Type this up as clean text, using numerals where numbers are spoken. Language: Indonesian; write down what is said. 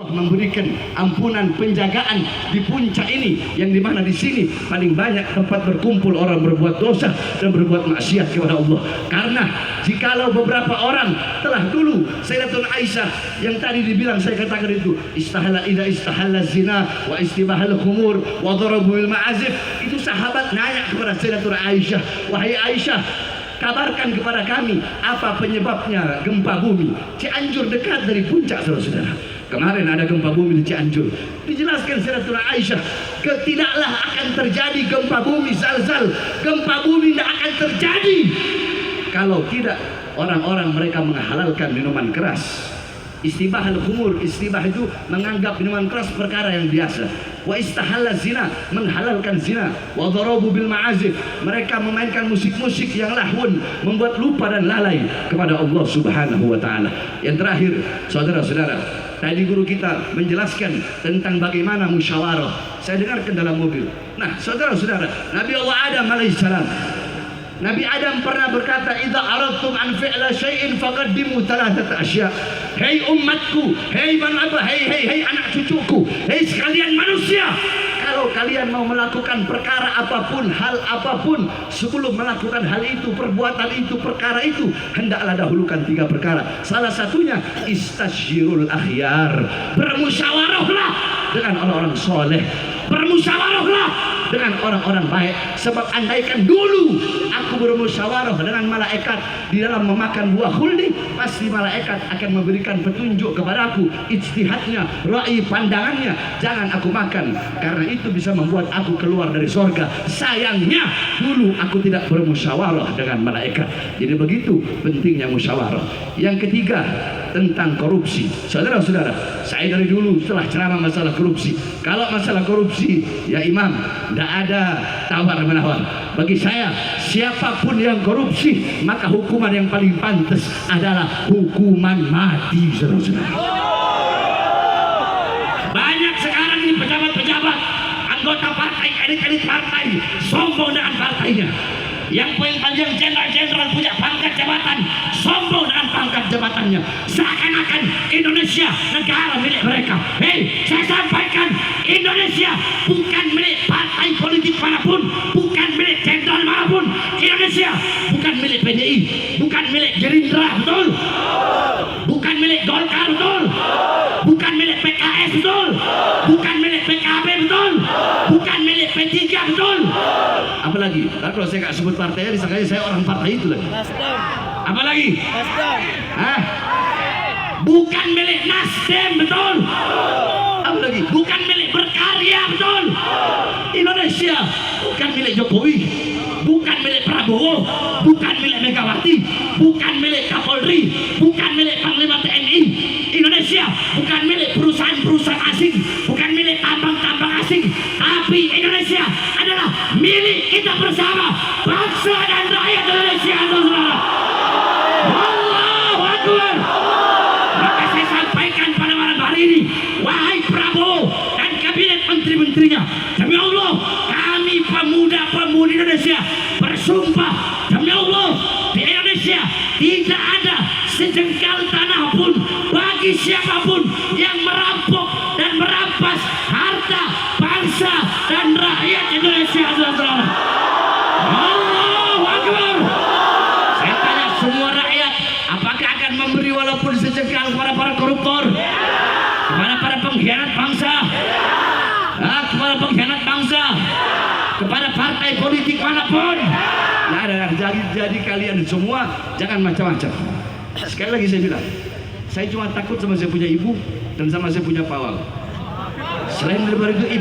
Allah memberikan ampunan penjagaan di puncak ini, yang dimana di sini paling banyak tempat berkumpul orang berbuat dosa dan berbuat maksiat kepada Allah. Karena jikalau beberapa orang telah dulu Sayyidatuna Aisyah yang tadi dibilang saya katakan itu istahalla zina wa istibahal khumur wa darabu bil ma'azif, itu sahabat nanya kepada Sayyidatuna Aisyah, wahai Aisyah, kabarkan kepada kami apa penyebabnya gempa bumi. Cianjur dekat dari puncak, saudara-saudara. Kemarin ada gempa bumi di Cianjur. Dijelaskan Sayyidatuna Aisyah, tidaklah akan terjadi gempa bumi zalzal. Gempa bumi tidak akan terjadi kalau tidak orang-orang mereka menghalalkan minuman keras. Istibahal khumur, istibah itu menganggap minuman keras perkara yang biasa. Wa istahalla zina, menghalalkan zina. Wa darabu bil ma'azif, mereka memainkan musik-musik yang lahun, membuat lupa dan lalai kepada Allah Subhanahu wa taala. Yang terakhir, saudara-saudara, tadi guru kita menjelaskan tentang bagaimana musyawarah. Saya dengarkan dalam mobil. Nah, saudara-saudara, Nabi Allah Adam alaihissalam, Nabi Adam pernah berkata, "Idza aradtum an fi'la syai'in faqaddimu thalathata asya." Hei umatku, hei anak cucuku, hei sekalian manusia, kalau kalian mau melakukan perkara apapun, hal apapun, sebelum melakukan hal itu, perbuatan itu, perkara itu, hendaklah dahulukan 3 perkara. Salah satunya istasyirul akhyar, bermusyawarahlah dengan orang-orang soleh, bermusyawarahlah dengan orang-orang baik. Sebab andaikan dulu aku bermusyawarah dengan malaikat di dalam memakan buah khuldi, pasti malaikat akan memberikan petunjuk kepadaku, ijtihadnya, ra'i pandangannya, jangan aku makan, karena itu bisa membuat aku keluar dari surga. Sayangnya dulu aku tidak bermusyawarah dengan malaikat. Jadi begitu pentingnya musyawarah. Yang ketiga, tentang korupsi. Saudara-saudara, saya dari dulu setelah ceramah masalah korupsi, kalau masalah korupsi ya imam, tidak ada tawar-menawar. Bagi saya, siapapun yang korupsi, maka hukuman yang paling pantas adalah hukuman mati, saudara-saudara. Banyak sekarang ini pejabat-pejabat, anggota partai, elit-elit partai, sombong dengan partainya. Yang paling jenderal-jenderal punya pangkat jabatan, sombong dengan pangkat jabatannya, seakan-akan Indonesia negara milik mereka. Hei, saya sampaikan, Indonesia bukan milik partai politik manapun, bukan milik jenderal manapun. Indonesia bukan milik PDI, bukan milik Gerindra, betul? Bukan milik Golkar, betul? Bukan milik PKS, betul? Bukan milik PKB, betul? Bukan milik P3, betul? Apalagi, kalau saya nggak sebut partainya, disangkanya saya orang partai itu lagi. Apalagi? Hah? Bukan milik Nasdem, betul? Apalagi? Bukan milik Berkarya, betul? Indonesia bukan milik Jokowi, bukan milik Prabowo, bukan milik Megawati, bukan milik Kapolri, bukan milik Panglima TNI. Indonesia bukan milik perusahaan-perusahaan asing, bukan milik tambang-tambang asing, tapi Indonesia adalah milik kita bersama, bangsa dan rakyat Indonesia, saudara. Allahu Akbar. Maka saya sampaikan pada malam hari ini, wahai Prabowo dan kabinet menteri-menterinya, demi Allah, kami pemuda-pemudi Indonesia bersumpah, demi Allah, di Indonesia tidak ada sejengkal tanah pun bagi siapapun yang merampok dan merampas harta bangsa dan rakyat Indonesia, saudara. Allahu Akbar. Saya tanya semua rakyat, apakah akan memberi walaupun sejengkal kepada para koruptor, kepada para pengkhianat bangsa, kepada pengkhianat bangsa, kepada partai politik manapun? Nah, jadi kalian semua jangan macam-macam. Sekali lagi saya bilang, saya cuma takut sama saya punya ibu dan sama saya punya pawal. Selain daripada itu,